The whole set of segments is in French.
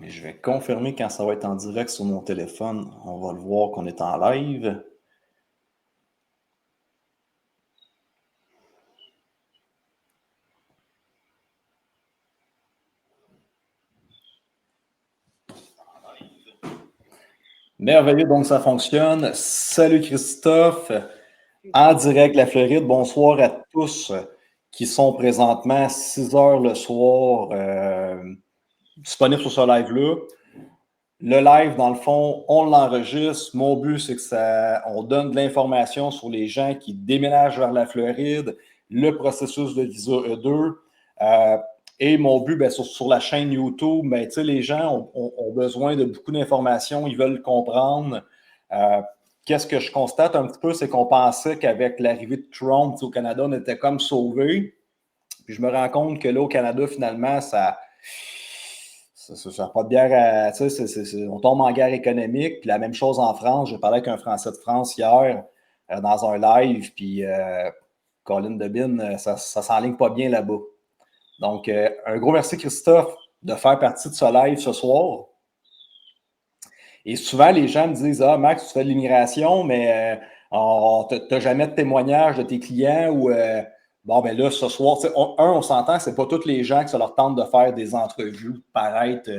Et je vais confirmer quand ça va être en direct sur mon téléphone. On va le voir qu'on est en live. Merveilleux, donc ça fonctionne. Salut Christophe, en direct de la Floride. Bonsoir à tous qui sont présentement 6 heures le soir disponibles sur ce live-là. Le live, dans le fond, on l'enregistre. Mon but, c'est que on donne de l'information sur les gens qui déménagent vers la Floride, le processus de visa E2. Et mon but, sur la chaîne YouTube, les gens ont besoin de beaucoup d'informations, ils veulent comprendre. Qu'est-ce que je constate un petit peu, c'est qu'on pensait qu'avec l'arrivée de Trump au Canada, on était comme sauvés. Puis je me rends compte que là, au Canada, finalement, ça n'a pas de guerre on tombe en guerre économique. Puis la même chose en France. J'ai parlé avec un Français de France hier dans un live. Puis Colin Debin, ça s'enligne pas bien là-bas. Donc, un gros merci, Christophe, de faire partie de ce live ce soir. Et souvent, les gens me disent: Ah, Max, tu fais de l'immigration, mais tu n'as jamais de témoignage de tes clients ou. Bon, ben là, ce soir, on s'entend, c'est pas tous les gens que ça leur tente de faire des entrevues, de paraître.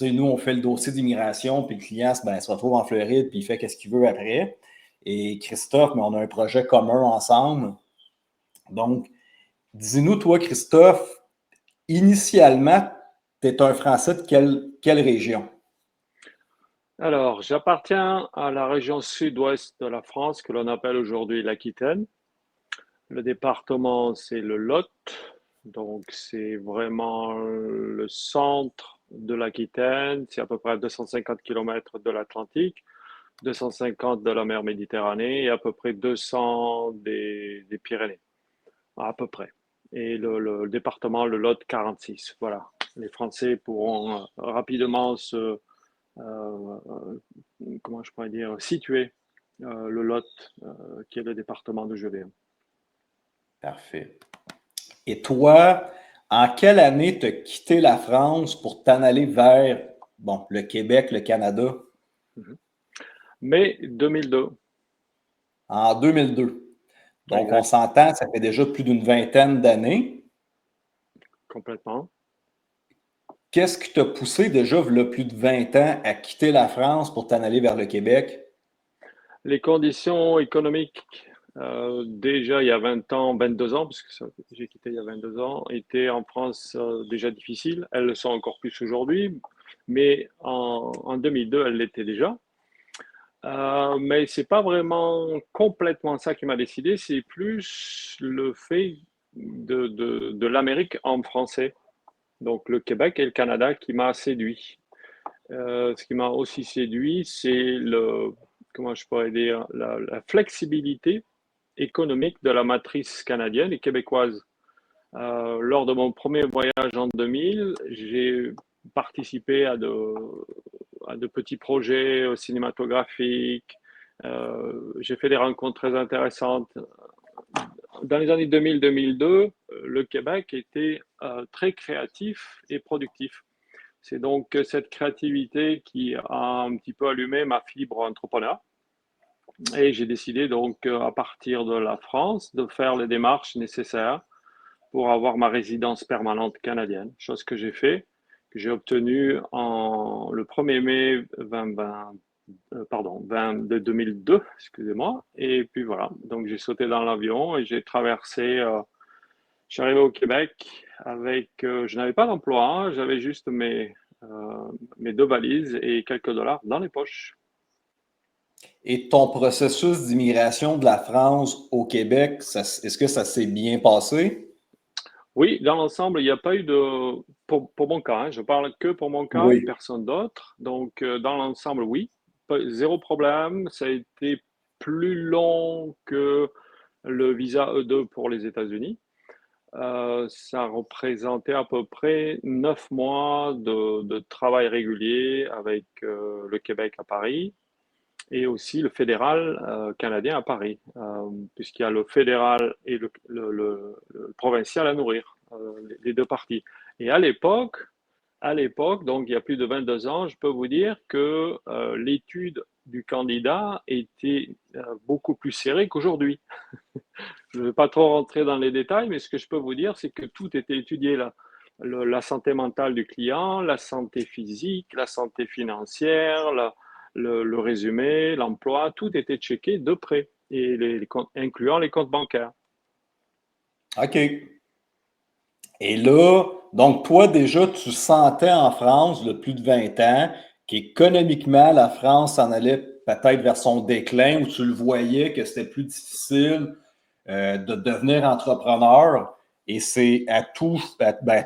Nous, on fait le dossier d'immigration, puis le client se retrouve en Floride, puis il fait ce qu'il veut après. Et Christophe, mais on a un projet commun ensemble. Donc, dis-nous, toi, Christophe, initialement, tu es un Français de quelle région? Alors, j'appartiens à la région sud-ouest de la France que l'on appelle aujourd'hui l'Aquitaine. Le département, c'est le Lot, donc c'est vraiment le centre de l'Aquitaine. C'est à peu près 250 km de l'Atlantique, 250 de la mer Méditerranée et à peu près 200 des Pyrénées, à peu près. Et le département, le Lot 46. Voilà. Les Français pourront rapidement comment je pourrais dire, situer le Lot, qui est le département de Gelée. Parfait. Et toi, en quelle année tu as quitté la France pour t'en aller vers le Québec, le Canada? Mai 2002. En 2002. Donc, on Exact, s'entend, ça fait déjà plus d'une vingtaine d'années. complètement. Qu'est-ce qui t'a poussé déjà, il y a plus de 20 ans, à quitter la France pour t'en aller vers le Québec? Les conditions économiques, déjà il y a 20 ans, 22 ans, puisque j'ai quitté il y a 22 ans, étaient en France déjà difficiles. Elles le sont encore plus aujourd'hui, mais en 2002, elles l'étaient déjà. Mais c'est pas vraiment complètement ça qui m'a décidé, c'est plus le fait de l'Amérique en français, donc le Québec et le Canada qui m'a séduit. Ce qui m'a aussi séduit, c'est comment je pourrais dire, la flexibilité économique de la matrice canadienne et québécoise. Lors de mon premier voyage en 2000, j'ai participé à de petits projets cinématographiques. J'ai fait des rencontres très intéressantes. Dans les années 2000-2002, le Québec était très créatif et productif. C'est donc cette créativité qui a un petit peu allumé ma fibre entrepreneur. Et j'ai décidé donc, à partir de la France, de faire les démarches nécessaires pour avoir ma résidence permanente canadienne, chose que j'ai fait, que j'ai obtenue le 1er mai de 2002, excusez-moi. Et puis voilà, donc j'ai sauté dans l'avion et j'ai traversé, je suis arrivé au Québec avec, je n'avais pas d'emploi, hein, j'avais juste mes deux valises et quelques dollars dans les poches. Et ton processus d'immigration de la France au Québec, est-ce que ça s'est bien passé? Oui, dans l'ensemble, il n'y a pas eu de, pour mon cas, hein, je parle que pour mon cas et Oui. personne d'autre. Donc, dans l'ensemble, oui, zéro problème. Ça a été plus long que le visa E2 pour les États-Unis. Ça représentait à peu près 9 mois de travail régulier avec le Québec à Paris et aussi le fédéral canadien à Paris, puisqu'il y a le fédéral et le provincial à nourrir, les deux parties. Et à l'époque, à l'époque, donc il y a plus de 22 ans, je peux vous dire que l'étude du candidat était beaucoup plus serrée qu'aujourd'hui. Je ne vais pas trop rentrer dans les détails, mais ce que je peux vous dire, c'est que tout était étudié là. La santé mentale du client, la santé physique, la santé financière, le résumé, l'emploi, tout était checké de près, et incluant les comptes bancaires. OK. Et là, donc toi, déjà, tu sentais en France, de plus de 20 ans, qu'économiquement, la France en allait peut-être vers son déclin, où tu le voyais que c'était plus difficile de devenir entrepreneur. Et c'est à tous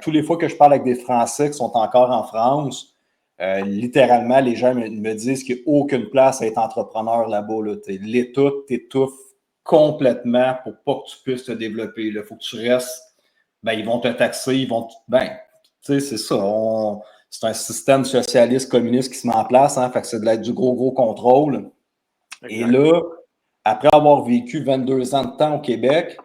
les fois que je parle avec des Français qui sont encore en France, littéralement, les gens me disent qu'il n'y a aucune place à être entrepreneur là-bas. Là. L'État t'étouffe complètement pour pas que tu puisses te développer. Il faut que tu restes. Ben, ils vont te taxer, ben, tu sais, c'est ça. C'est un système socialiste communiste qui se met en place, hein, fait que c'est du gros contrôle. Exact. Et là, après avoir vécu 22 ans de temps au Québec,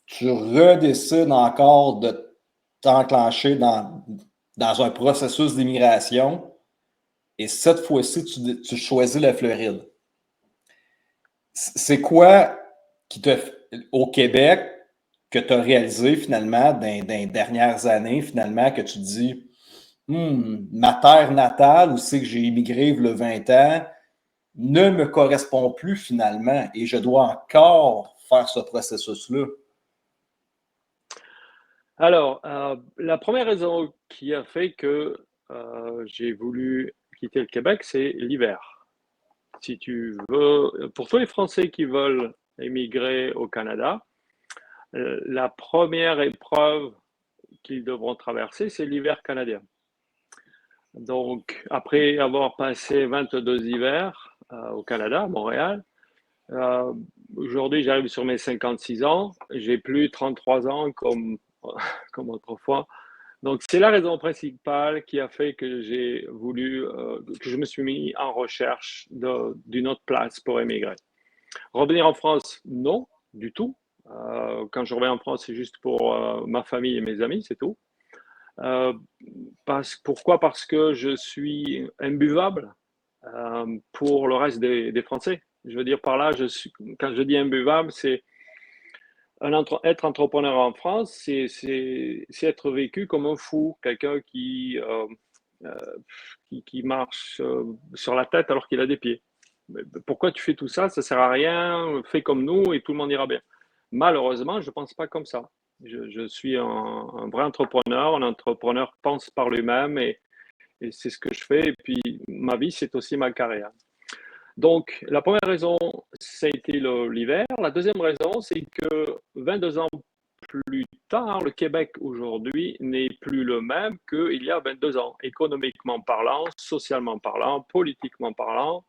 tu redécides encore de t'enclencher dans un processus d'immigration. Et cette fois-ci, tu choisis la Floride. C'est quoi au Québec que tu as réalisé finalement dans les dernières années, finalement, que tu te dis ma terre natale, où c'est que j'ai immigré il y a 20 ans, ne me correspond plus finalement et je dois encore faire ce processus-là? Alors, la première raison qui a fait que j'ai voulu quitter le Québec, c'est l'hiver. Si tu veux, pour tous les Français qui veulent émigrer au Canada, la première épreuve qu'ils devront traverser, c'est l'hiver canadien. Donc, après avoir passé 22 hivers au Canada, à Montréal, aujourd'hui j'arrive sur mes 56 ans, j'ai plus 33 ans comme autrefois. Donc, c'est la raison principale qui a fait que j'ai voulu, que je me suis mis en recherche d'une autre place pour émigrer. Revenir en France, non, du tout. Quand je reviens en France, c'est juste pour ma famille et mes amis, c'est tout. Euh, Pourquoi? Parce que je suis imbuvable pour le reste des Français. Je veux dire par là, quand je dis imbuvable, c'est être entrepreneur en France, c'est être vécu comme un fou, quelqu'un euh, qui marche sur la tête alors qu'il a des pieds. Pourquoi tu fais tout ça? Ça sert à rien, fais comme nous et tout le monde ira bien. Malheureusement, je ne pense pas comme ça. Je suis un vrai entrepreneur. Un entrepreneur pense par lui-même et c'est ce que je fais. Et puis, ma vie, c'est aussi ma carrière. Donc, la première raison, ça a été l'hiver. La deuxième raison, c'est que 22 ans plus tard, le Québec aujourd'hui n'est plus le même qu'il y a 22 ans. Économiquement parlant, socialement parlant, politiquement parlant,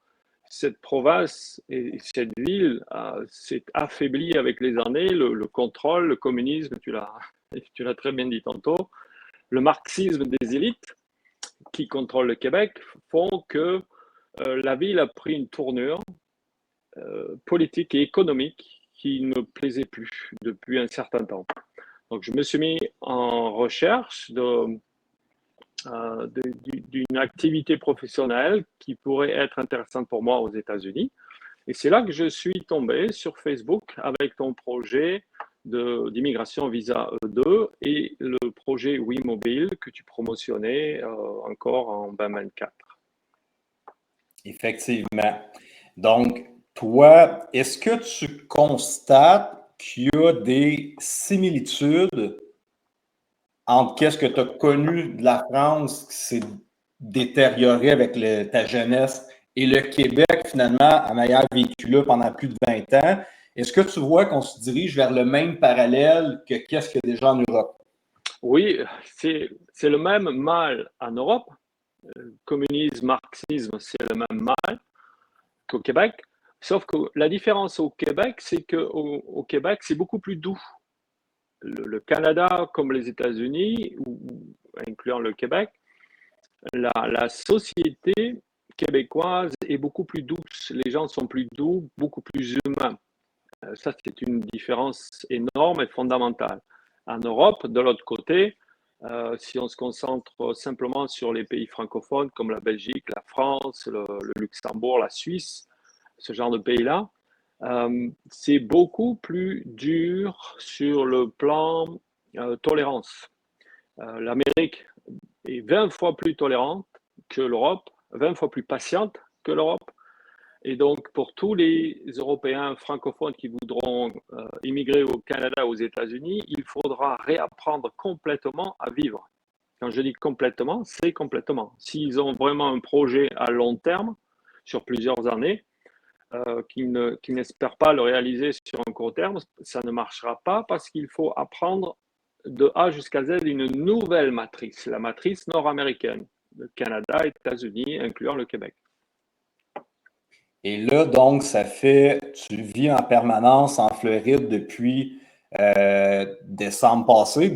cette province et cette ville s'est affaiblie avec les années. Le contrôle, le communisme, tu l'as très bien dit tantôt, le marxisme des élites qui contrôlent le Québec font que la ville a pris une tournure politique et économique qui ne plaisait plus depuis un certain temps. Donc, je me suis mis en recherche d'une activité professionnelle qui pourrait être intéressante pour moi aux États-Unis. Et c'est là que je suis tombé sur Facebook avec ton projet d'immigration visa E2 et le projet WeMobile que tu promotionnais encore en 2024. Effectivement. Donc, toi, est-ce que tu constates qu'il y a des similitudes entre qu'est-ce que tu as connu de la France qui s'est détérioré avec ta jeunesse et le Québec, finalement, en ayant vécu là pendant plus de 20 ans? Est-ce que tu vois qu'on se dirige vers le même parallèle que qu'est-ce qu'il y a déjà en Europe? Oui, c'est le même mal en Europe. Communisme, marxisme, c'est le même mal qu'au Québec. Sauf que la différence au Québec, c'est qu'au Québec, c'est beaucoup plus doux. Le Canada, comme les États-Unis, incluant le Québec, la société québécoise est beaucoup plus douce. Les gens sont plus doux, beaucoup plus humains. Ça, c'est une différence énorme et fondamentale. En Europe, de l'autre côté, Si on se concentre simplement sur les pays francophones comme la Belgique, la France, le Luxembourg, la Suisse, ce genre de pays-là, c'est beaucoup plus dur sur le plan tolérance. L'Amérique est 20 fois plus tolérante que l'Europe, 20 fois plus patiente que l'Europe. Et donc, pour tous les Européens francophones qui voudront immigrer au Canada, aux États-Unis, il faudra réapprendre complètement à vivre. Quand je dis complètement, c'est complètement. S'ils ont vraiment un projet à long terme, sur plusieurs années, qui n'espèrent pas le réaliser sur un court terme, ça ne marchera pas parce qu'il faut apprendre de A jusqu'à Z une nouvelle matrice, la matrice nord-américaine, le Canada, États-Unis, incluant le Québec. Et là, donc, tu vis en permanence en Floride depuis décembre passé,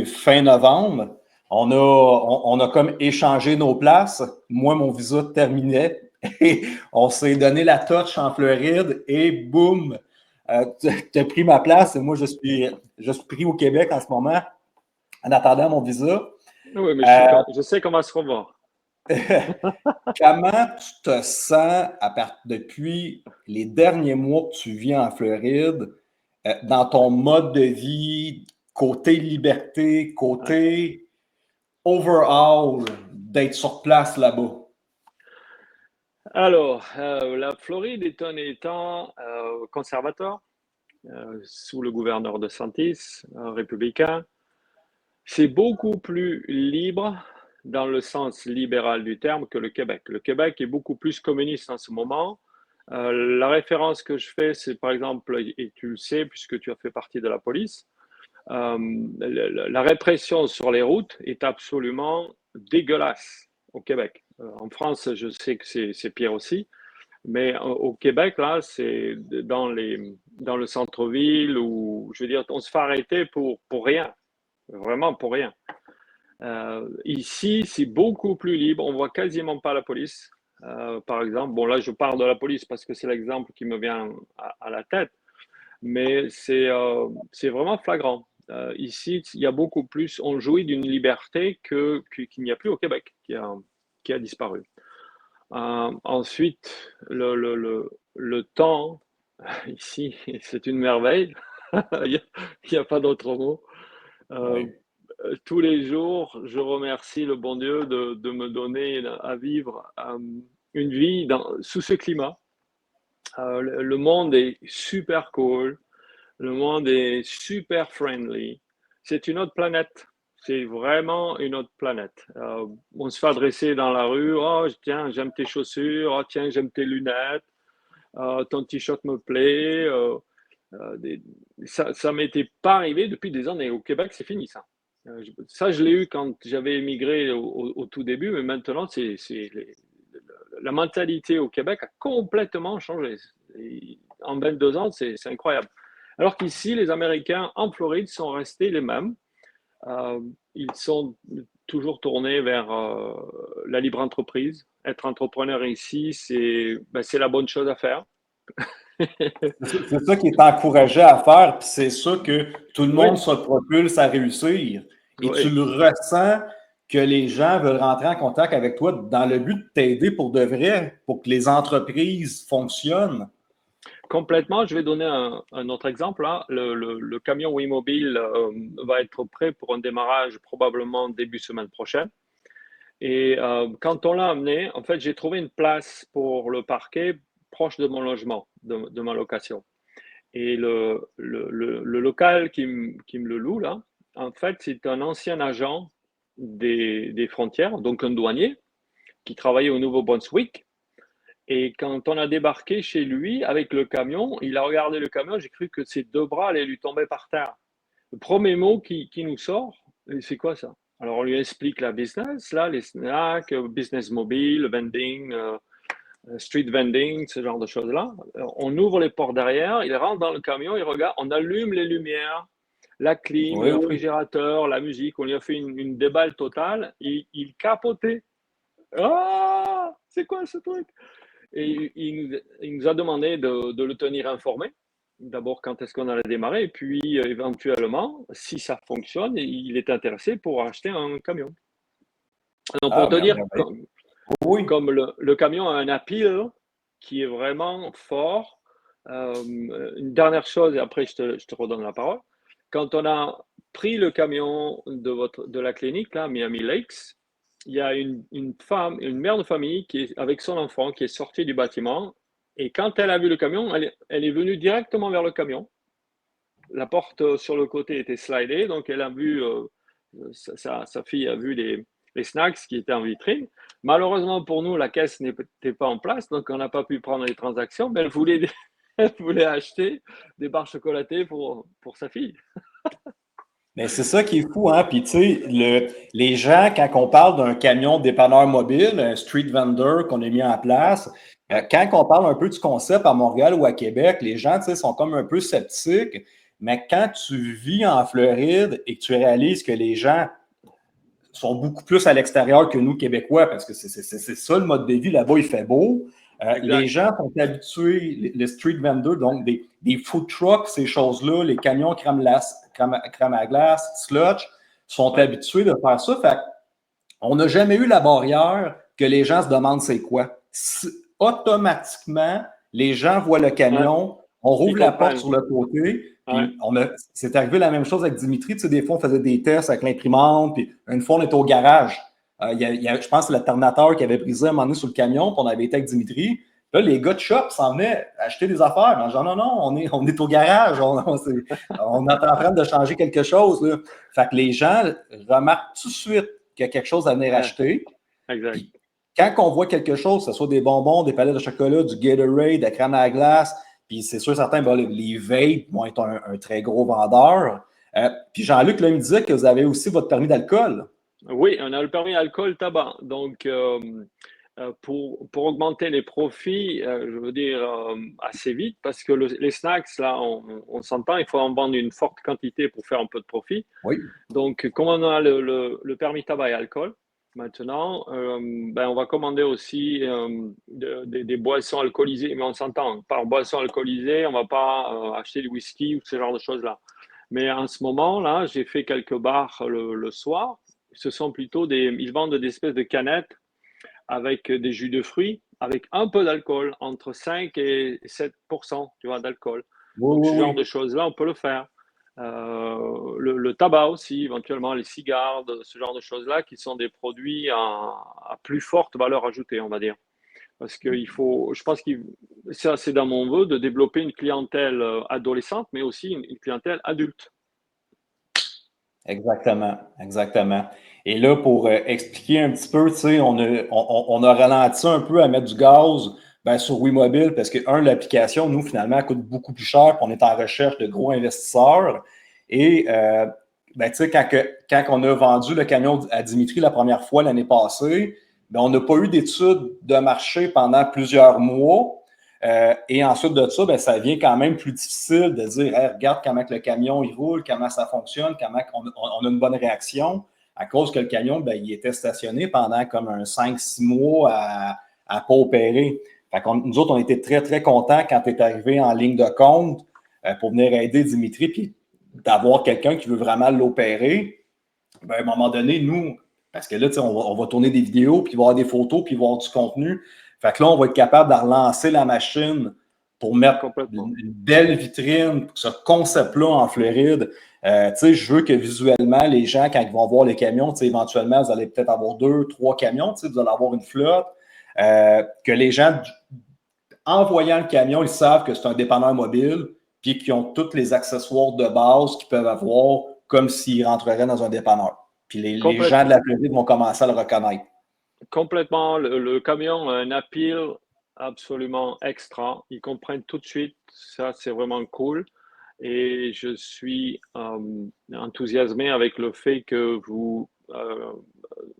fin novembre. On a comme échangé nos places. Moi, mon visa terminait et on s'est donné la touch en Floride et boum, tu as pris ma place et moi, je suis pris au Québec en ce moment en attendant mon visa. Oui, mais je sais qu'on va se revoir. Comment tu te sens depuis les derniers mois que tu vis en Floride, dans ton mode de vie, côté liberté, côté overall, d'être sur place là-bas? Alors, la Floride est un État conservateur sous le gouverneur DeSantis, républicain. C'est beaucoup plus libre dans le sens libéral du terme que le Québec. Le Québec est beaucoup plus communiste en ce moment. La référence que je fais, c'est par exemple, et tu le sais puisque tu as fait partie de la police, la répression sur les routes est absolument dégueulasse au Québec. En France, je sais que c'est pire aussi, mais au Québec, là, c'est dans le centre-ville où, je veux dire, on se fait arrêter pour rien, vraiment pour rien. Ici, c'est beaucoup plus libre. On voit quasiment pas la police. Par exemple, bon là, je parle de la police parce que c'est l'exemple qui me vient à la tête, mais c'est vraiment flagrant. Ici, il y a beaucoup plus. On jouit d'une liberté qu'il n'y a plus au Québec, qui a disparu. Ensuite, le temps ici, c'est une merveille. Il n'y a pas d'autre mot. Oui. Tous les jours, je remercie le bon Dieu de me donner à vivre une vie sous ce climat. Le monde est super cool, le monde est super friendly. C'est une autre planète. C'est vraiment une autre planète. On se fait adresser dans la rue. Oh, tiens, j'aime tes chaussures. Oh, tiens, j'aime tes lunettes. Ton t-shirt me plaît. Ça m'était pas arrivé depuis des années. Au Québec, c'est fini ça. Ça, je l'ai eu quand j'avais émigré au tout début, mais maintenant, la mentalité au Québec a complètement changé. En 22 ans, c'est incroyable. Alors qu'ici, les Américains en Floride sont restés les mêmes. Ils sont toujours tournés vers la libre entreprise. Être entrepreneur ici, c'est la bonne chose à faire. C'est ça qui est encouragé à faire, puis c'est ça que tout le monde Oui, se propulse à réussir. Et tu oui. le ressens que les gens veulent rentrer en contact avec toi dans le but de t'aider pour de vrai, pour que les entreprises fonctionnent. Complètement. Je vais donner un autre exemple. Là. Le camion Wimobile va être prêt pour un démarrage probablement début semaine prochaine. Et quand on l'a amené, en fait, j'ai trouvé une place pour le parquet proche de mon logement, de ma location. Et le local qui me le loue, là, en fait, c'est un ancien agent des frontières, donc un douanier, qui travaillait au Nouveau-Brunswick. Et quand on a débarqué chez lui avec le camion, il a regardé le camion, j'ai cru que ses deux bras allaient lui tomber par terre. Le premier mot qui nous sort, c'est quoi ça? Alors on lui explique la business, là, les snacks, business mobile, vending, street vending, ce genre de choses-là. On ouvre les portes derrière, il rentre dans le camion, il regarde, on allume les lumières, la clim, Oui, le oui. réfrigérateur, la musique, on lui a fait une déballe totale, et il capotait. Ah, c'est quoi ce truc? Et il nous a demandé de le tenir informé. D'abord, quand est-ce qu'on allait démarrer, et puis éventuellement, si ça fonctionne, il est intéressé pour acheter un camion. Donc, pour Ah, te dire, ben, oui. comme le camion a un appeal qui est vraiment fort. Une dernière chose, et après je te redonne la parole. Quand on a pris le camion de la clinique, là, Miami Lakes, il y a une femme, une mère de famille qui est avec son enfant qui est sortie du bâtiment. Et quand elle a vu le camion, elle est venue directement vers le camion. La porte sur le côté était slidée, donc elle a vu, sa fille a vu les snacks qui étaient en vitrine. Malheureusement pour nous, la caisse n'était pas en place, donc on n'a pas pu prendre les transactions, mais elle voulait, elle voulait acheter des barres chocolatées pour sa fille. Mais c'est ça qui est fou, hein? Puis, tu sais, les gens, quand on parle d'un camion dépanneur mobile, un street vendor qu'on a mis en place, Ouais, quand on parle un peu du concept à Montréal ou à Québec, les gens, tu sais, sont comme un peu sceptiques. Mais quand tu vis en Floride et que tu réalises que les gens sont beaucoup plus à l'extérieur que nous, Québécois, parce que c'est ça le mode de vie. Là-bas, il fait beau. Les exact. gens sont habitués, les street vendors, donc des food trucks, ces choses-là, les camions crème à glace, sludge, sont Ouais, habitués de faire ça. Fait on n'a jamais eu la barrière que les gens se demandent c'est quoi. Automatiquement, les gens voient le ouais, camion, on ils rouvre la porte comprennent. sur le côté, Ouais, puis c'est arrivé la même chose avec Dimitri. Tu sais, des fois, on faisait des tests avec l'imprimante, puis une fois, on était au garage. Je pense que c'est l'alternateur qui avait brisé à un moment donné sur le camion, puis on avait été avec Dimitri. Là, les gars de shop s'en venaient acheter des affaires. En disant, non, non, on est au garage, on est en train de changer quelque chose. Là. Fait que les gens remarquent tout de suite qu'il y a quelque chose à venir ouais, acheter. exact. Puis quand on voit quelque chose, que ce soit des bonbons, des palettes de chocolat, du Gatorade, de la crème à la glace, puis c'est sûr, certains, ben, les vapes vont être un très gros vendeur. Puis Jean-Luc, là, il me disait que vous avez aussi votre permis d'alcool. Oui, on a le permis alcool tabac. Donc, pour augmenter les profits, je veux dire assez vite, parce que les snacks, là, on s'entend, il faut en vendre une forte quantité pour faire un peu de profit. Oui. Donc, comme on a le permis tabac et alcool, maintenant, ben, on va commander aussi des boissons alcoolisées, mais on s'entend, par boissons alcoolisées, on ne va pas acheter du whisky ou ce genre de choses-là. Mais en ce moment, là, j'ai fait quelques bars le soir. Ce sont plutôt ils vendent des espèces de canettes avec des jus de fruits, avec un peu d'alcool, entre 5 et 7%, tu vois, d'alcool. Oui, Donc, oui, ce genre de oui. choses-là, on peut le faire. Le tabac aussi, éventuellement les cigares, ce genre de choses-là, qui sont des produits à plus forte valeur ajoutée, on va dire. Parce qu'il faut, je pense que ça, c'est dans mon vœu de développer une clientèle adolescente, mais aussi une clientèle adulte. Exactement, exactement. Et là, pour expliquer un petit peu, tu sais, on a ralenti un peu à mettre du gaz ben, sur Wimobile parce que, l'application, nous, finalement, elle coûte beaucoup plus cher, puis on est en recherche de gros investisseurs. Et, ben, tu sais, quand on a vendu le camion à Dimitri la première fois l'année passée, ben, on n'a pas eu d'études de marché pendant plusieurs mois. Et ensuite de ça, ben, ça devient quand même plus difficile de dire hey, regarde comment le camion il roule, comment ça fonctionne, comment on a une bonne réaction, à cause que le camion, ben, il était stationné pendant comme un 5-6 mois à pas opérer. Nous autres, on était très, très contents quand tu es arrivé en ligne de compte pour venir aider Dimitri, puis d'avoir quelqu'un qui veut vraiment l'opérer. Ben, à un moment donné, nous, parce que là, on va tourner des vidéos, puis il va y avoir des photos, puis il va y avoir du contenu. Fait que là, on va être capable de relancer la machine pour mettre Complètement. une belle vitrine pour ce concept-là en Floride. Je veux que visuellement, les gens, quand ils vont voir les camions, éventuellement, vous allez peut-être avoir 2, 3 camions, vous allez avoir une flotte. Que les gens, en voyant le camion, ils savent que c'est un dépanneur mobile, puis qu'ils ont tous les accessoires de base qu'ils peuvent avoir comme s'ils rentreraient dans un dépanneur. Puis les gens de Complètement. la Floride vont commencer à le reconnaître. Complètement. Le camion a un appeal absolument extra. Ils comprennent tout de suite. Ça, c'est vraiment cool. Et je suis enthousiasmé avec le fait que vous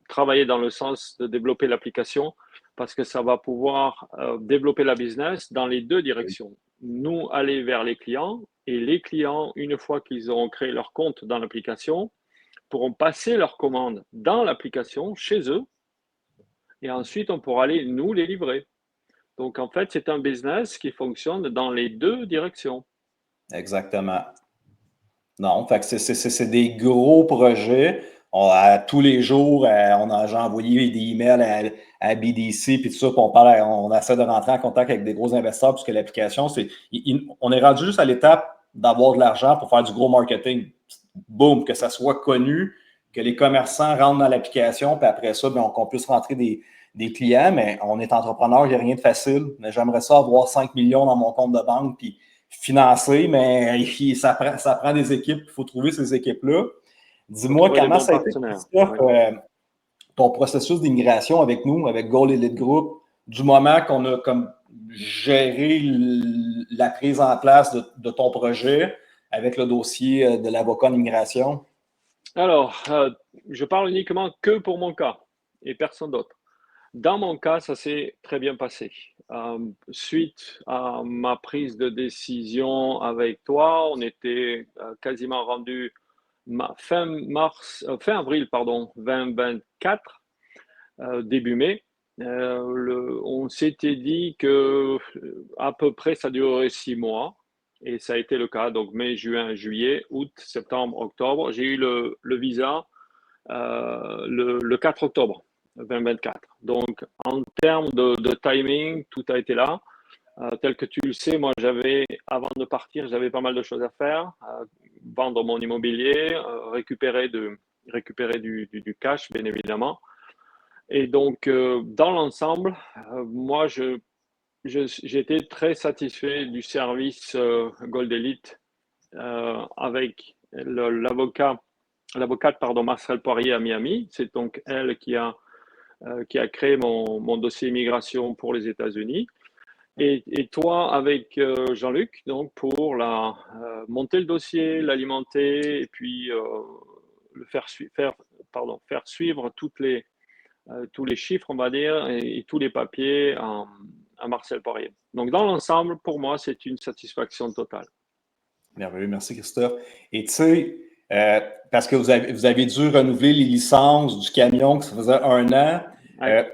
travaillez dans le sens de développer l'application parce que ça va pouvoir développer la business dans les deux directions. Nous, aller vers les clients et les clients, une fois qu'ils auront créé leur compte dans l'application, pourront passer leurs commandes dans l'application chez eux et ensuite on pourra aller nous les livrer. Donc en fait, c'est un business qui fonctionne dans les deux directions. Exactement. Non, fait que c'est des gros projets. À tous les jours, j'ai envoyé des emails à BDC, puis tout ça, puis on essaie de rentrer en contact avec des gros investisseurs, puisque l'application, on est rendu juste à l'étape d'avoir de l'argent pour faire du gros marketing. Boum, que ça soit connu, que les commerçants rentrent dans l'application, puis après ça, qu'on puisse rentrer des clients, mais on est entrepreneur, il n'y a rien de facile. Mais j'aimerais ça avoir 5 millions dans mon compte de banque, puis financer, mais ça prend des équipes, il faut trouver ces équipes-là. Dis-moi, Trouver les comment bons ça a été, partenaires. Christophe, Oui. ton processus d'immigration avec nous, avec Gold Elite Group, du moment qu'on a comme géré la prise en place de ton projet avec le dossier de l'avocat en immigration? Alors, je parle uniquement que pour mon cas et personne d'autre. Dans mon cas, ça s'est très bien passé. Suite à ma prise de décision avec toi, on était quasiment rendu fin avril, pardon, 2024, début mai. On s'était dit que à peu près ça durerait 6 mois et ça a été le cas. Donc mai, juin, juillet, août, septembre, octobre. J'ai eu le visa le 4 octobre 2024. Donc en termes de timing, tout a été là. Tel que tu le sais, moi avant de partir, j'avais pas mal de choses à faire. Vendre mon immobilier, récupérer du cash, bien évidemment. Et donc, dans l'ensemble, moi, j'étais très satisfait du service Gold Elite avec l'avocate, pardon, Marcel Poirier à Miami. C'est donc elle qui a créé mon dossier immigration pour les États-Unis. Et toi, avec Jean-Luc, donc pour monter le dossier, l'alimenter et puis faire suivre tous les chiffres, on va dire, et tous les papiers à Marcel Poirier. Donc, dans l'ensemble, pour moi, c'est une satisfaction totale. Merveilleux, merci Christophe. Et tu sais, parce que vous avez dû renouveler les licences du camion que ça faisait 1 an. Ouais.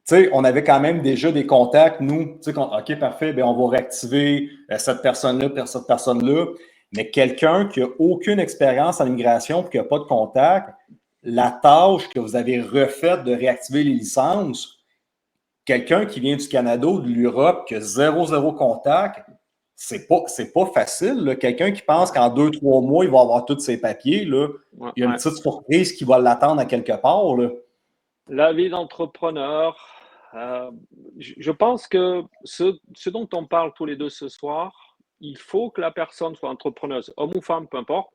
Tu sais, on avait quand même déjà des contacts, nous. Tu sais, OK, parfait, bien, on va réactiver cette personne-là, cette personne-là. Mais quelqu'un qui n'a aucune expérience en immigration et qui n'a pas de contact, la tâche que vous avez refaite de réactiver les licences, quelqu'un qui vient du Canada ou de l'Europe qui a zéro contact, c'est pas facile. Quelqu'un qui pense qu'en 2-3 mois, il va avoir tous ses papiers, là, il y a une petite surprise qui va l'attendre à quelque part. Là. La vie d'entrepreneur, je pense que ce dont on parle tous les deux ce soir, il faut que la personne soit entrepreneuse, homme ou femme, peu importe,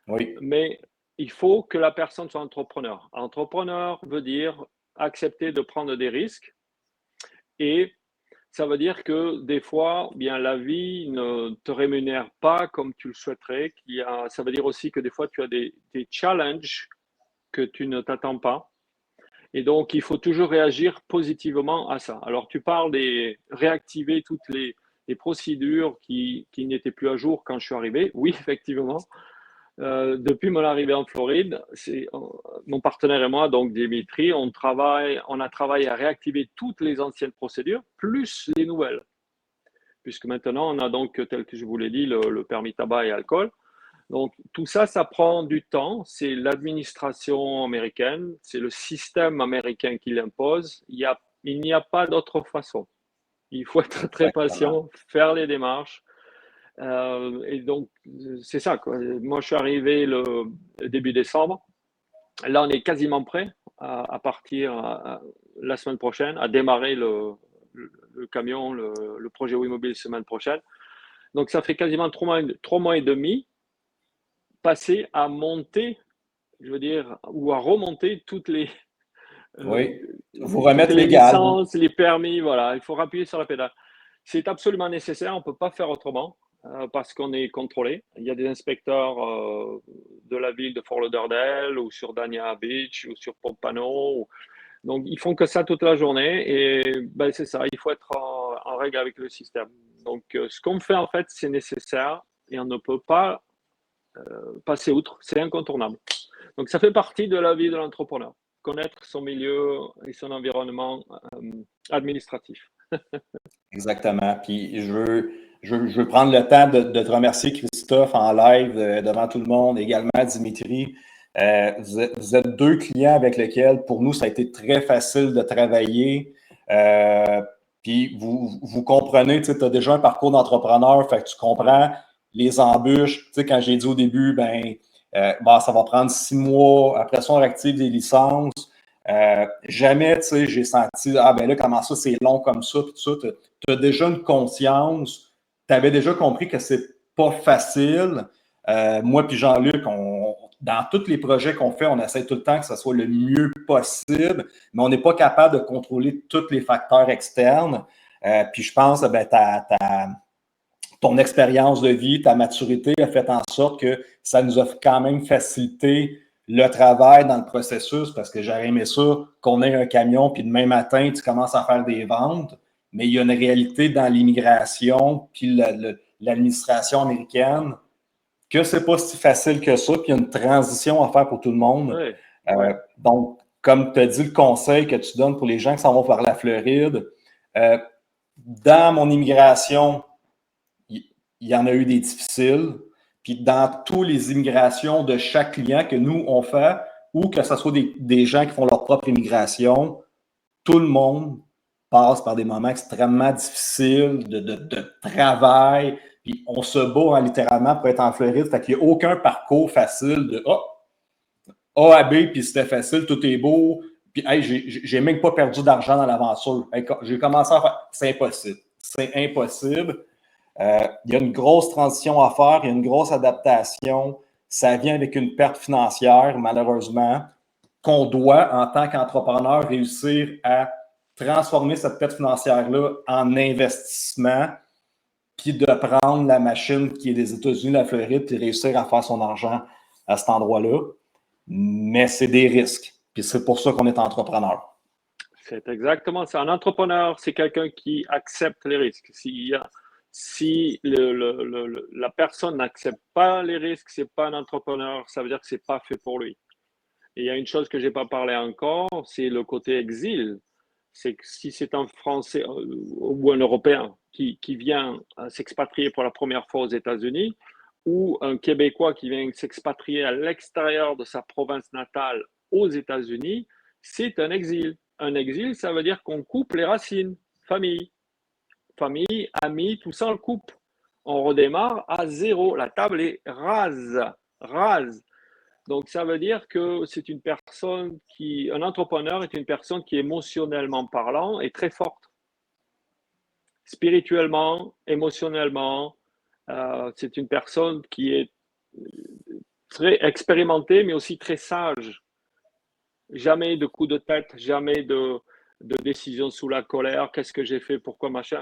Oui. mais il faut que la personne soit entrepreneur. Entrepreneur veut dire accepter de prendre des risques et ça veut dire que des fois, bien, la vie ne te rémunère pas comme tu le souhaiterais. Ça veut dire aussi que des fois, tu as des challenges que tu ne t'attends pas. Et donc, il faut toujours réagir positivement à ça. Alors, tu parles de réactiver toutes les procédures qui n'étaient plus à jour quand je suis arrivé. Oui, effectivement. Depuis mon arrivée en Floride, mon partenaire et moi, donc Dimitri, on a travaillé à réactiver toutes les anciennes procédures, plus les nouvelles. Puisque maintenant, on a donc, tel que je vous l'ai dit, le permis tabac et alcool. Donc, tout ça, ça prend du temps. C'est l'administration américaine, c'est le système américain qui l'impose. Il n'y a pas d'autre façon. Il faut être très Exactement. patient, faire les démarches. Et donc, c'est ça, quoi. Moi, je suis arrivé le début décembre. Là, on est quasiment prêt à partir la semaine prochaine, à démarrer le camion, le projet Wimobile semaine prochaine. Donc, ça fait quasiment 3 mois et demi passé à monter, je veux dire, ou à remonter Oui. Vous toutes remettre les légal. licences, les permis, voilà, il faut appuyer sur la pédale. C'est absolument nécessaire, on ne peut pas faire autrement parce qu'on est contrôlé. Il y a des inspecteurs de la ville de Fort Lauderdale ou sur Dania Beach ou sur Pompano. Donc, ils font que ça toute la journée et ben, c'est ça, il faut être en règle avec le système. Donc, ce qu'on fait en fait, c'est nécessaire et on ne peut pas passer outre, c'est incontournable. Donc, ça fait partie de la vie de l'entrepreneur, connaître son milieu et son environnement administratif. Exactement. Puis je veux prendre le temps de te remercier, Christophe, en live devant tout le monde, également Dimitri. Vous êtes deux clients avec lesquels, pour nous, ça a été très facile de travailler. Puis vous comprenez, tu as déjà un parcours d'entrepreneur, fait que tu comprends les embûches. Tu sais, quand j'ai dit au début, ça va prendre 6 mois, après ça, on réactive des licences. Jamais, tu sais, j'ai senti, là, comment ça, c'est long comme ça, puis tout ça. Tu as déjà une conscience, tu avais déjà compris que c'est pas facile. Moi puis Jean-Luc, dans tous les projets qu'on fait, on essaie tout le temps que ce soit le mieux possible, mais on n'est pas capable de contrôler tous les facteurs externes. Puis je pense que ton expérience de vie, ta maturité a fait en sorte que ça nous a quand même facilité le travail dans le processus parce que j'aurais aimé ça qu'on ait un camion puis demain matin, tu commences à faire des ventes, mais il y a une réalité dans l'immigration puis l'administration américaine que c'est pas si facile que ça, puis il y a une transition à faire pour tout le monde. Oui, oui. Donc, comme tu as dit, le conseil que tu donnes pour les gens qui s'en vont vers la Floride, dans mon immigration, il y en a eu des difficiles. Puis dans toutes les immigrations de chaque client que nous, on fait, ou que ce soit des gens qui font leur propre immigration, tout le monde passe par des moments extrêmement difficiles de travail. Puis on se bat littéralement pour être en Floride. Fait qu'il n'y a aucun parcours facile de A à B, puis c'était facile, tout est beau. Puis hey, j'ai même pas perdu d'argent dans l'aventure. Hey, j'ai commencé à faire. C'est impossible. C'est impossible. Il y a une grosse transition à faire, il y a une grosse adaptation. Ça vient avec une perte financière, malheureusement, qu'on doit, en tant qu'entrepreneur, réussir à transformer cette perte financière-là en investissement, puis de prendre la machine qui est des États-Unis, la Floride, puis réussir à faire son argent à cet endroit-là. Mais c'est des risques. Puis c'est pour ça qu'on est entrepreneur. C'est exactement ça. Un entrepreneur, c'est quelqu'un qui accepte les risques. Si la personne n'accepte pas les risques, c'est pas un entrepreneur, ça veut dire que c'est pas fait pour lui. Et il y a une chose que j'ai pas parlé encore, c'est le côté exil. C'est que si c'est un Français ou un Européen qui vient s'expatrier pour la première fois aux États-Unis, ou un Québécois qui vient s'expatrier à l'extérieur de sa province natale aux États-Unis, c'est un exil. Un exil, ça veut dire qu'on coupe les racines, famille, amis, tout ça on le coupe. On redémarre à zéro. La table est rase, rase. Donc, ça veut dire que c'est une personne un entrepreneur est une personne qui, émotionnellement parlant, est très forte. Spirituellement, émotionnellement, c'est une personne qui est très expérimentée, mais aussi très sage. Jamais de coup de tête, jamais de décision sous la colère. Qu'est-ce que j'ai fait? Pourquoi machin?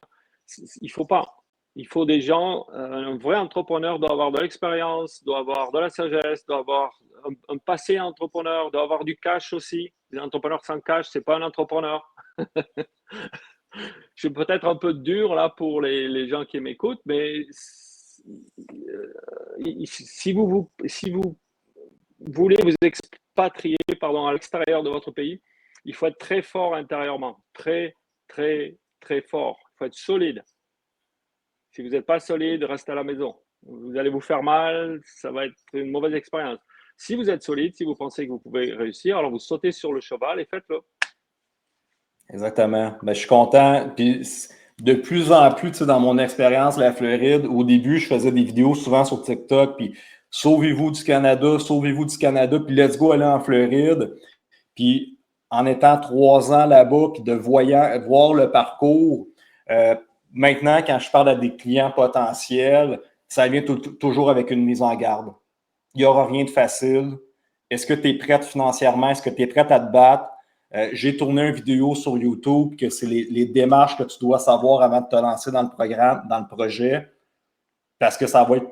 Il faut pas. Il faut des gens, un vrai entrepreneur doit avoir de l'expérience, doit avoir de la sagesse, doit avoir un passé entrepreneur, doit avoir du cash aussi. Les entrepreneurs sans cash, c'est pas un entrepreneur. Je suis peut-être un peu dur là pour les gens qui m'écoutent, mais si vous voulez vous expatrier à l'extérieur de votre pays, il faut être très fort intérieurement, très, très, très fort. Il faut être solide. Si vous n'êtes pas solide, restez à la maison. Vous allez vous faire mal, ça va être une mauvaise expérience. Si vous êtes solide, si vous pensez que vous pouvez réussir, alors vous sautez sur le cheval et faites-le. Exactement. Je suis content. Puis de plus en plus, tu sais, dans mon expérience, la Floride, au début, je faisais des vidéos souvent sur TikTok, puis sauvez-vous du Canada, puis let's go aller en Floride. Puis en étant 3 ans là-bas, puis de voir le parcours, maintenant, quand je parle à des clients potentiels, ça vient toujours avec une mise en garde. Il n'y aura rien de facile. Est-ce que tu es prête financièrement? Est-ce que tu es prête à te battre? J'ai tourné une vidéo sur YouTube que c'est les démarches que tu dois savoir avant de te lancer dans le programme, dans le projet, parce que ça va être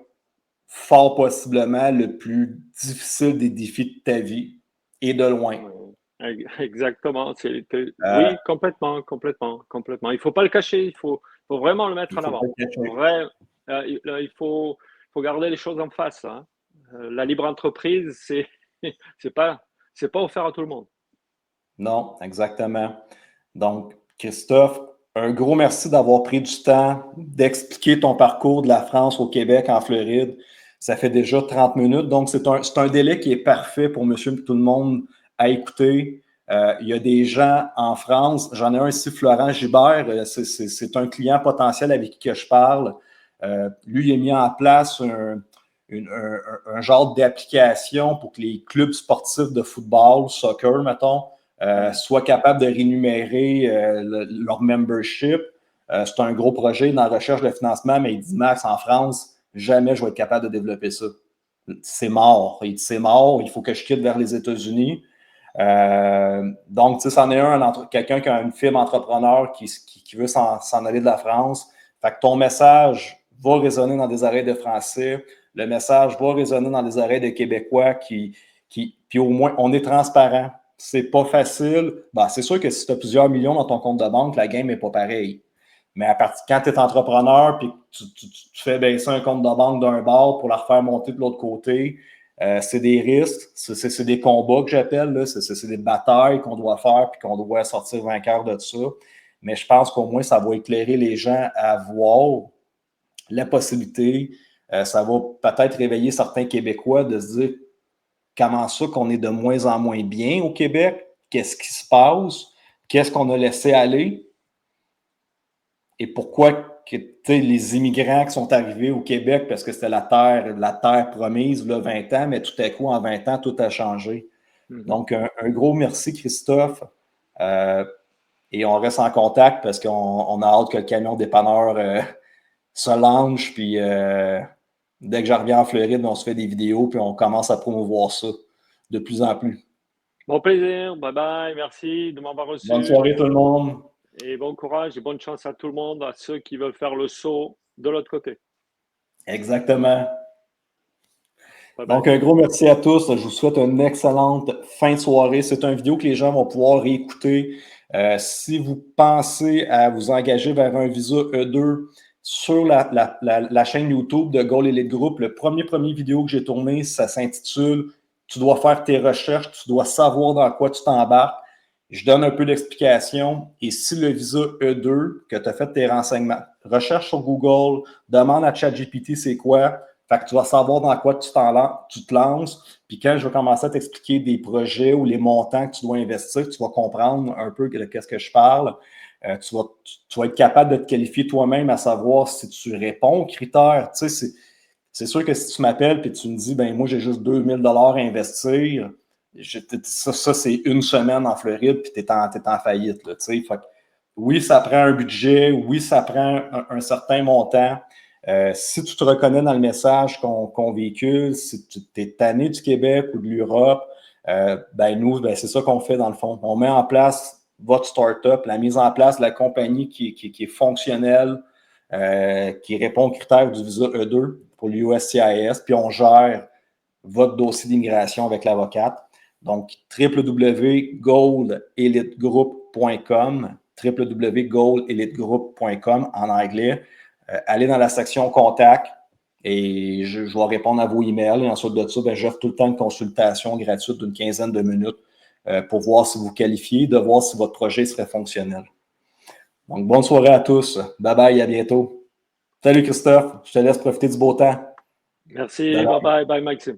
fort possiblement le plus difficile des défis de ta vie et de loin. Exactement. Oui, complètement, complètement, complètement. Il ne faut pas le cacher, il faut vraiment le mettre en avant. Il faut garder les choses en face. Hein. La libre entreprise, c'est pas offert à tout le monde. Non, exactement. Donc, Christophe, un gros merci d'avoir pris du temps d'expliquer ton parcours de la France au Québec, en Floride. Ça fait déjà 30 minutes, donc c'est un délai qui est parfait pour monsieur et tout le monde à écouter. Il y a des gens en France, j'en ai un ici, Florent Gibert, c'est un client potentiel avec qui je parle. Lui, il a mis en place un genre d'application pour que les clubs sportifs de football, soccer, mettons, soient capables de rémunérer leur membership. C'est un gros projet dans la recherche de financement, mais il dit, Max, en France, jamais je vais être capable de développer ça. C'est mort. Il dit, c'est mort, il faut que je quitte vers les États-Unis. Donc, tu sais, c'en est quelqu'un qui a une fibre entrepreneur qui veut s'en aller de la France. Fait que ton message va résonner dans des oreilles de Français. Le message va résonner dans des oreilles de Québécois puis au moins, on est transparent. C'est pas facile. Ben, c'est sûr que si tu as plusieurs millions dans ton compte de banque, la game n'est pas pareille. Mais quand tu es entrepreneur puis tu fais baisser un compte de banque d'un bord pour la refaire monter de l'autre côté, c'est des risques, c'est des combats que j'appelle, c'est des batailles qu'on doit faire puis qu'on doit sortir vainqueur de ça. Mais je pense qu'au moins, ça va éclairer les gens à voir la possibilité. Ça va peut-être réveiller certains Québécois de se dire comment ça qu'on est de moins en moins bien au Québec, qu'est-ce qui se passe, qu'est-ce qu'on a laissé aller et pourquoi que, les immigrants qui sont arrivés au Québec parce que c'était la terre promise, là, 20 ans, mais tout à coup, en 20 ans, tout a changé. Donc, un gros merci, Christophe. Et on reste en contact parce qu'on a hâte que le camion dépanneur se lance. Puis, dès que je reviens en Floride, on se fait des vidéos puis on commence à promouvoir ça de plus en plus. Bon plaisir. Bye bye. Merci de m'avoir reçu. Bonne soirée, tout le monde. Et bon courage et bonne chance à tout le monde, à ceux qui veulent faire le saut de l'autre côté. Exactement. Bye bye. Donc, un gros merci à tous. Je vous souhaite une excellente fin de soirée. C'est une vidéo que les gens vont pouvoir réécouter. Si vous pensez à vous engager vers un visa E2 sur la chaîne YouTube de Goal Elite Group, le premier vidéo que j'ai tourné, ça s'intitule « Tu dois faire tes recherches, tu dois savoir dans quoi tu t'embarques ». Je donne un peu d'explication. Et si le visa E2, que tu as fait tes renseignements, recherche sur Google, demande à ChatGPT c'est quoi, fait que tu vas savoir dans quoi tu te lances. Puis quand je vais commencer à t'expliquer des projets ou les montants que tu dois investir, tu vas comprendre un peu de qu'est-ce que je parle. Tu vas être capable de te qualifier toi-même à savoir si tu réponds aux critères. Tu sais, c'est sûr que si tu m'appelles et tu me dis, ben moi, j'ai juste 2000 $ à investir, ça c'est une semaine en Floride puis tu es en faillite. Là, fait que, oui, ça prend un budget, oui, ça prend un certain montant. Si tu te reconnais dans le message qu'on véhicule, si tu es tanné du Québec ou de l'Europe, nous, c'est ça qu'on fait dans le fond. On met en place votre startup, la mise en place de la compagnie qui est fonctionnelle, qui répond aux critères du visa E2 pour l'USCIS, puis on gère votre dossier d'immigration avec l'avocate. Donc, www.goalelitegroup.com, www.goalelitegroup.com en anglais. Allez dans la section contact et je vais répondre à vos emails. Et ensuite de ça, j'offre tout le temps une consultation gratuite d'une quinzaine de minutes pour voir si vous qualifiez, de voir si votre projet serait fonctionnel. Donc, bonne soirée à tous. Bye bye, à bientôt. Salut Christophe, je te laisse profiter du beau temps. Merci, bye bye, bye Maxime.